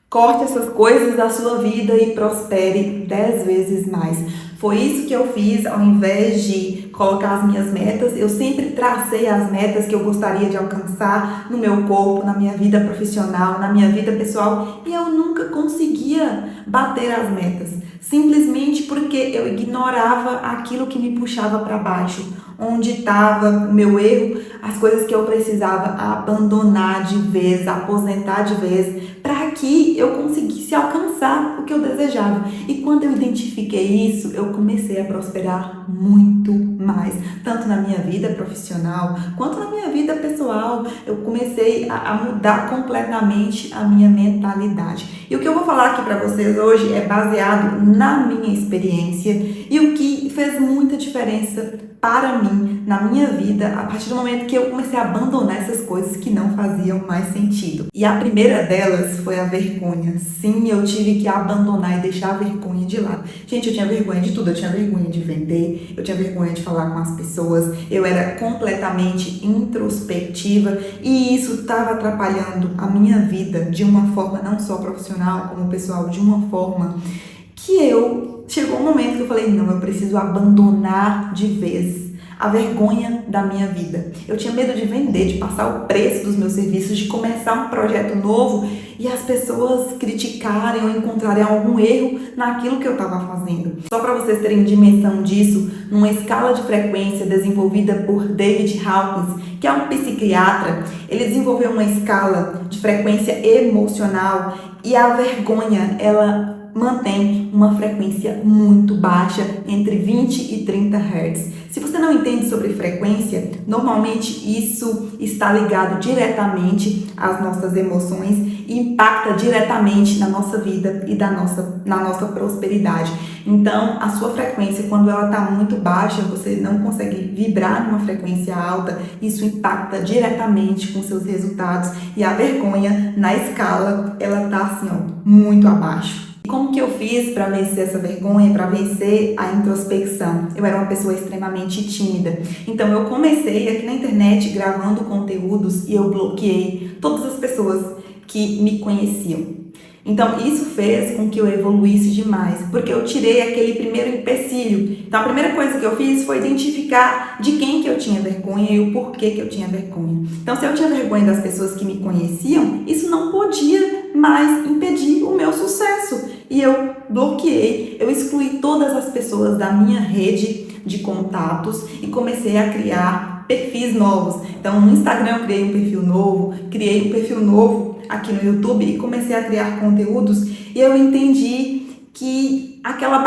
Corte essas coisas da sua vida e prospere 10 vezes mais. Foi isso que eu fiz. Ao invés de colocar as minhas metas, eu sempre tracei as metas que eu gostaria de alcançar no meu corpo, na minha vida profissional, na minha vida pessoal, e eu nunca conseguia bater as metas, simplesmente porque eu ignorava aquilo que me puxava para baixo, onde estava o meu erro, as coisas que eu precisava abandonar de vez, aposentar de vez, para que eu conseguisse alcançar o que eu desejava. E quando eu identifiquei isso, eu comecei a prosperar muito mais, tanto na minha vida profissional quanto na minha vida pessoal. Eu comecei a mudar completamente a minha mentalidade. E o que eu vou falar aqui para vocês hoje é baseado na minha experiência e o que fez muita diferença para mim, na minha vida, a partir do momento que eu comecei a abandonar essas coisas que não faziam mais sentido. E a primeira delas foi a vergonha. Sim, eu tive que abandonar e deixar a vergonha de lado. Gente, eu tinha vergonha de tudo. Eu tinha vergonha de vender, eu tinha vergonha de falar com as pessoas, eu era completamente introspectiva e isso estava atrapalhando a minha vida de uma forma não só profissional, como pessoal, de uma forma que chegou um momento que eu falei, não, eu preciso abandonar de vez a vergonha da minha vida. Eu tinha medo de vender, de passar o preço dos meus serviços, de começar um projeto novo e as pessoas criticarem ou encontrarem algum erro naquilo que eu estava fazendo. Só para vocês terem dimensão disso, numa escala de frequência desenvolvida por David Hawkins, que é um psiquiatra, ele desenvolveu uma escala de frequência emocional e a vergonha, ela mantém uma frequência muito baixa, entre 20 e 30 Hz. Se você não entende sobre frequência, normalmente isso está ligado diretamente às nossas emoções e impacta diretamente na nossa vida e na nossa prosperidade. Então, a sua frequência, quando ela está muito baixa, você não consegue vibrar numa frequência alta, isso impacta diretamente com seus resultados e a vergonha, na escala, ela está assim, muito abaixo. Como que eu fiz para vencer essa vergonha, para vencer a introspecção? Eu era uma pessoa extremamente tímida. Então eu comecei aqui na internet gravando conteúdos e eu bloqueei todas as pessoas que me conheciam. Então isso fez com que eu evoluísse demais, porque eu tirei aquele primeiro empecilho. Então a primeira coisa que eu fiz foi identificar de quem que eu tinha vergonha e o porquê que eu tinha vergonha. Então se eu tinha vergonha das pessoas que me conheciam, isso não podia mais impedir o meu sucesso. E eu bloqueei, eu excluí todas as pessoas da minha rede de contatos e comecei a criar perfis novos. Então no Instagram eu criei um perfil novo, criei um perfil novo aqui no YouTube e comecei a criar conteúdos e eu entendi que aquela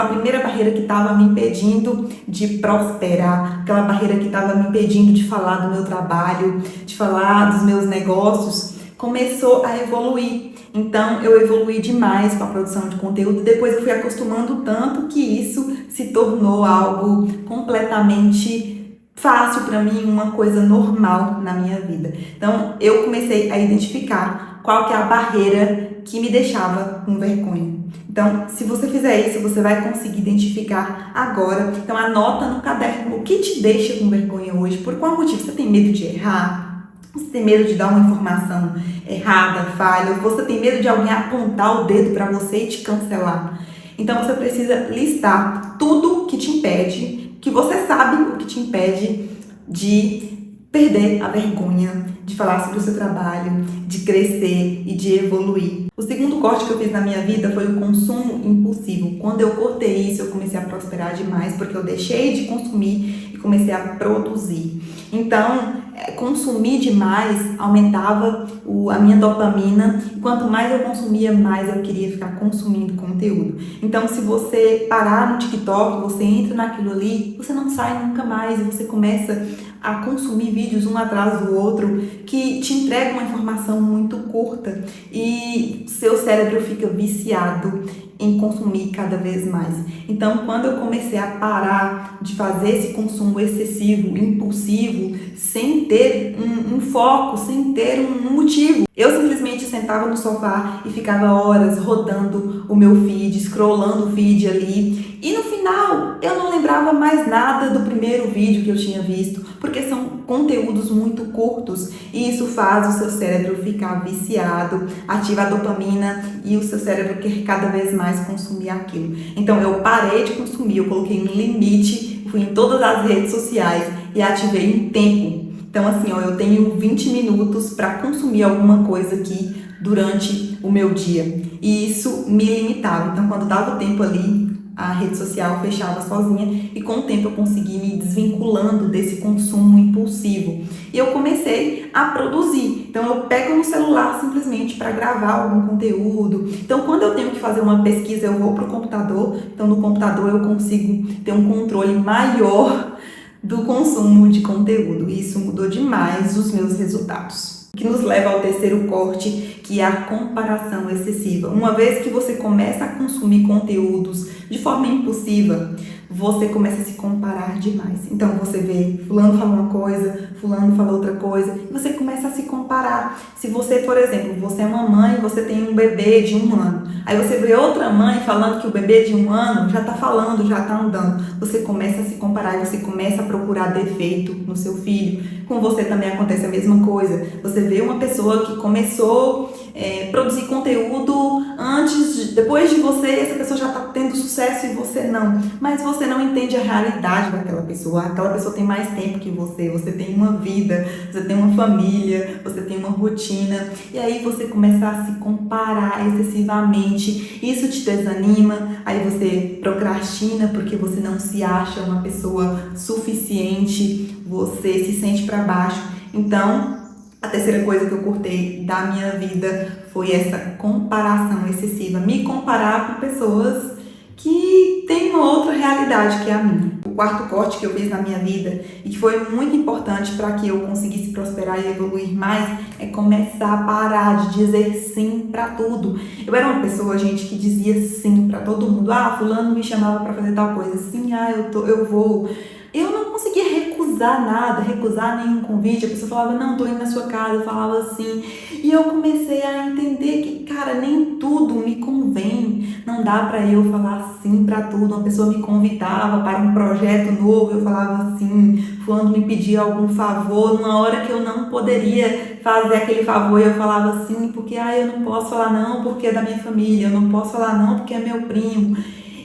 primeira barreira que estava me impedindo de prosperar, aquela barreira que estava me impedindo de falar do meu trabalho, de falar dos meus negócios, começou a evoluir. Então eu evoluí demais com a produção de conteúdo, depois eu fui acostumando tanto que isso se tornou algo completamente fácil para mim, uma coisa normal na minha vida. Então eu comecei a identificar qual que é a barreira que me deixava com vergonha. Então, se você fizer isso, você vai conseguir identificar agora. Então anota no caderno o que te deixa com vergonha hoje, por qual motivo você tem medo de errar? Você tem medo de dar uma informação errada, falha, ou você tem medo de alguém apontar o dedo para você e te cancelar. Então você precisa listar tudo que te impede, que você sabe o que te impede de perder a vergonha, de falar sobre o seu trabalho, de crescer e de evoluir. O segundo corte que eu fiz na minha vida foi o consumo impulsivo. Quando eu cortei isso, eu comecei a prosperar demais, porque eu deixei de consumir e comecei a produzir. Então, consumir demais aumentava a minha dopamina e quanto mais eu consumia, mais eu queria ficar consumindo conteúdo. Então, se você parar no TikTok, você entra naquilo ali, você não sai nunca mais e você começa a consumir vídeos um atrás do outro que te entregam uma informação muito curta e seu cérebro fica viciado em consumir cada vez mais. Então, quando eu comecei a parar de fazer esse consumo excessivo, impulsivo, sem ter um foco, sem ter um motivo, eu simplesmente sentava no sofá e ficava horas rodando o meu feed, scrollando o feed ali, e no final final, eu não lembrava mais nada do primeiro vídeo que eu tinha visto, porque são conteúdos muito curtos e isso faz o seu cérebro ficar viciado, ativa a dopamina e o seu cérebro quer cada vez mais consumir aquilo. Então eu parei de consumir, eu coloquei um limite, fui em todas as redes sociais e ativei um tempo. Então assim, ó, eu tenho 20 minutos para consumir alguma coisa aqui durante o meu dia. E isso me limitava. Então quando dava o tempo ali, a rede social fechava sozinha e com o tempo eu consegui me desvinculando desse consumo impulsivo. E eu comecei a produzir. Então eu pego no celular simplesmente para gravar algum conteúdo. Então quando eu tenho que fazer uma pesquisa, eu vou para o computador. Então no computador eu consigo ter um controle maior do consumo de conteúdo. E isso mudou demais os meus resultados. Que nos leva ao terceiro corte, que é a comparação excessiva. Uma vez que você começa a consumir conteúdos de forma impulsiva, você começa a se comparar demais. Então você vê fulano fala uma coisa, fulano fala outra coisa, e você começa a se comparar. Se você, por exemplo, você é uma mãe, você tem um bebê de 1 ano, aí você vê outra mãe falando que o bebê de 1 ano já tá falando, já tá andando, você começa a se comparar e você começa a procurar defeito no seu filho. Com você também acontece a mesma coisa. Você vê uma pessoa que começou a produzir conteúdo depois de você, essa pessoa já está tendo sucesso e você não. Mas você não entende a realidade daquela pessoa. Aquela pessoa tem mais tempo que você tem uma vida, você tem uma família, você tem uma rotina. E aí você começa a se comparar excessivamente. Isso te desanima, aí você procrastina porque você não se acha uma pessoa suficiente, você se sente para baixo. Então, a terceira coisa que eu cortei da minha vida foi essa comparação excessiva. Me comparar com pessoas que têm uma outra realidade que a minha. O quarto corte que eu fiz na minha vida e que foi muito importante para que eu conseguisse prosperar e evoluir mais é começar a parar de dizer sim para tudo. Eu era uma pessoa, gente, que dizia sim para todo mundo. Ah, fulano me chamava para fazer tal coisa. Sim, eu vou. Eu não conseguia recusar nenhum convite. A pessoa falava, não, tô indo na sua casa, eu falava assim. E eu comecei a entender que, cara, nem tudo me convém. Não dá pra eu falar sim pra tudo. Uma pessoa me convidava para um projeto novo, eu falava sim. Fulano me pedia algum favor, numa hora que eu não poderia fazer aquele favor, eu falava sim, porque eu não posso falar não, porque é da minha família. Eu não posso falar não, porque é meu primo.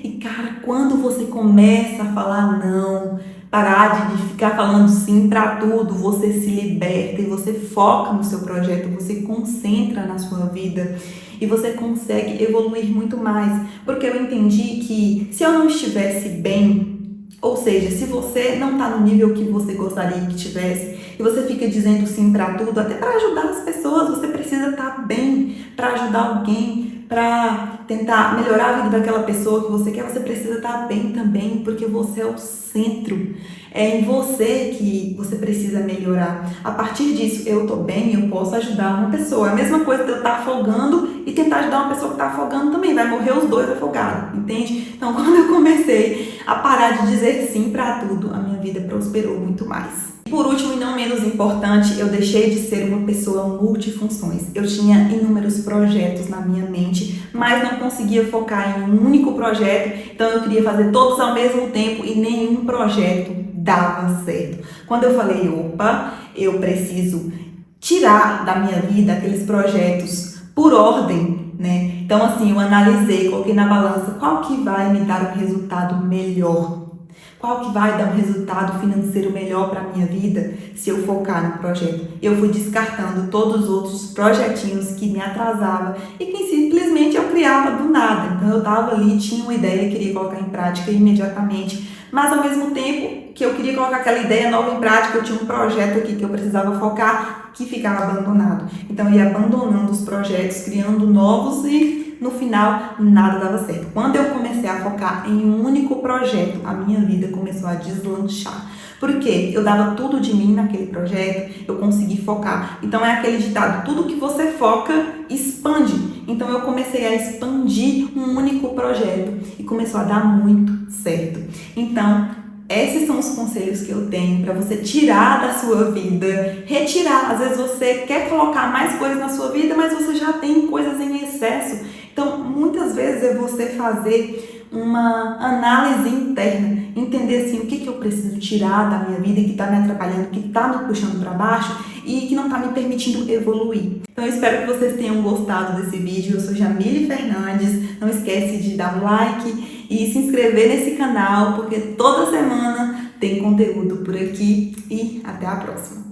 E, cara, quando você começa a falar não, parar de ficar falando sim para tudo, você se liberta e você foca no seu projeto, você concentra na sua vida e você consegue evoluir muito mais. Porque eu entendi que se eu não estivesse bem, ou seja, se você não está no nível que você gostaria que tivesse e você fica dizendo sim para tudo, até para ajudar as pessoas, você precisa estar bem para ajudar alguém, para tentar melhorar a vida daquela pessoa que você quer, você precisa estar bem também, porque você é o centro. É em você que você precisa melhorar. A partir disso, eu tô bem, eu posso ajudar uma pessoa. É a mesma coisa de eu estar afogando e tentar ajudar uma pessoa que está afogando também. Vai morrer os dois afogados, entende? Então, quando eu comecei a parar de dizer sim para tudo, a minha vida prosperou muito mais. Por último e não menos importante, eu deixei de ser uma pessoa multifunções. Eu tinha inúmeros projetos na minha mente, mas não conseguia focar em um único projeto, então eu queria fazer todos ao mesmo tempo e nenhum projeto dava certo. Quando eu falei, opa, eu preciso tirar da minha vida aqueles projetos por ordem, né? Então assim, eu analisei, coloquei na balança qual que vai me dar um resultado melhor. Qual que vai dar um resultado financeiro melhor para a minha vida se eu focar no projeto? Eu fui descartando todos os outros projetinhos que me atrasavam e que simplesmente eu criava do nada. Então eu estava ali, tinha uma ideia e queria colocar em prática imediatamente, mas ao mesmo tempo que eu queria colocar aquela ideia nova em prática, eu tinha um projeto aqui que eu precisava focar que ficava abandonado. Então eu ia abandonando os projetos, criando novos e no final nada dava certo. Quando eu comecei a focar em um único projeto, a minha vida começou a deslanchar. Porque eu dava tudo de mim naquele projeto, eu consegui focar. Então é aquele ditado, tudo que você foca, expande. Então eu comecei a expandir um único projeto e começou a dar muito certo. Então, esses são os conselhos que eu tenho para você tirar da sua vida, retirar. Às vezes você quer colocar mais coisas na sua vida, mas você já tem coisas em excesso. Então, muitas vezes é você fazer uma análise interna, entender assim o que eu preciso tirar da minha vida que está me atrapalhando, que está me puxando para baixo e que não está me permitindo evoluir. Então eu espero que vocês tenham gostado desse vídeo. Eu sou Jamile Fernandes, não esquece de dar um like e se inscrever nesse canal, porque toda semana tem conteúdo por aqui e até a próxima.